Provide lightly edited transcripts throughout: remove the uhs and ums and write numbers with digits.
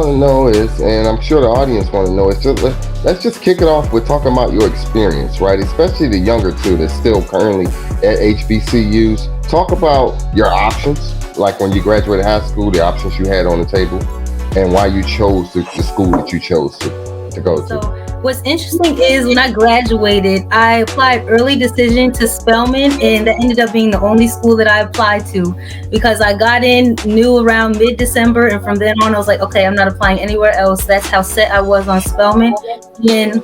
want to know is, and I'm sure the audience want to know, is just let's just kick it off with talking about your experience, right? Especially the younger two that's still currently at HBCUs. Talk about your options, like when you graduated high school, the options you had on the table, and why you chose the school that you chose to go to. So what's interesting is when I graduated, I applied early decision to Spelman, and that ended up being the only school that I applied to because I got in new around mid-December, and from then on I was like, okay, I'm not applying anywhere else. That's how set I was on Spelman. And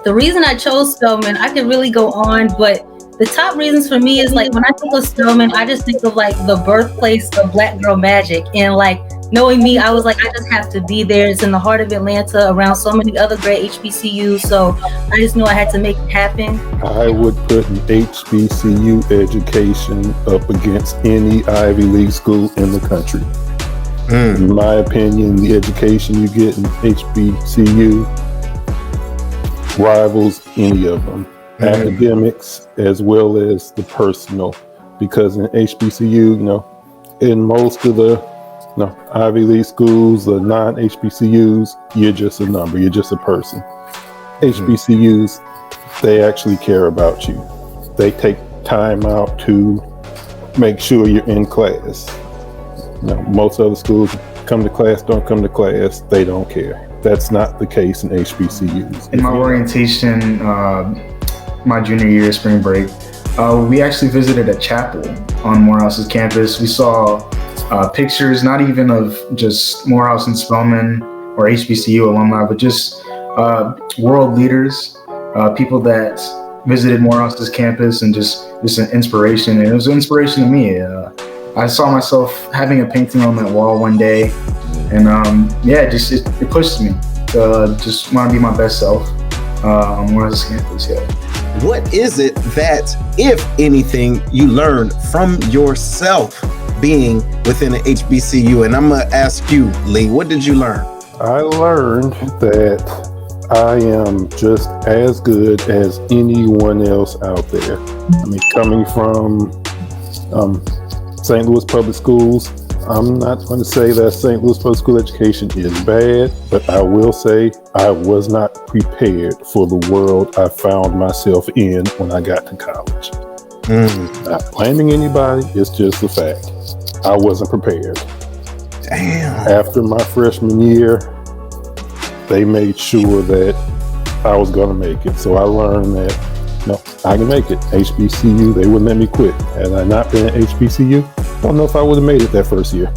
the reason I chose Spelman, I could really go on, but the top reasons for me is like when I think of Spelman, I just think of like the birthplace of Black girl magic, and like knowing me, I was like, I just have to be there. It's in the heart of Atlanta around so many other great HBCUs. So I just knew I had to make it happen. I would put an HBCU education up against any Ivy League school in the country. In my opinion, the education you get in HBCU rivals any of them. Academics as well as the personal, because in HBCU, in most of the Ivy League schools, the non-HBCUs, you're just a number, you're just a person. HBCUs, they actually care about you. They take time out to make sure you're in class. Most other schools come to class, don't come to class, they don't care. That's not the case in HBCUs. In my orientation, my junior year, spring break, we actually visited a chapel on Morehouse's campus. We saw pictures, not even of just Morehouse and Spelman or HBCU alumni, but just world leaders, people that visited Morehouse's campus, and just an inspiration. And it was an inspiration to me. I saw myself having a painting on that wall one day, and it pushed me to just want to be my best self on Morehouse's campus. Yeah. What is it that, if anything, you learned from yourself being within an HBCU? And I'm going to ask you, Lee, what did you learn? I learned that I am just as good as anyone else out there. I mean, coming from St. Louis Public Schools, I'm not going to say that St. Louis Public School education is bad, but I will say I was not prepared for the world I found myself in when I got to college. Not blaming anybody, it's just the fact. I wasn't prepared. Damn. After my freshman year, they made sure that I was going to make it. So I learned that, I can make it. HBCU, they wouldn't let me quit. Had I not been at HBCU, I don't know if I would have made it that first year.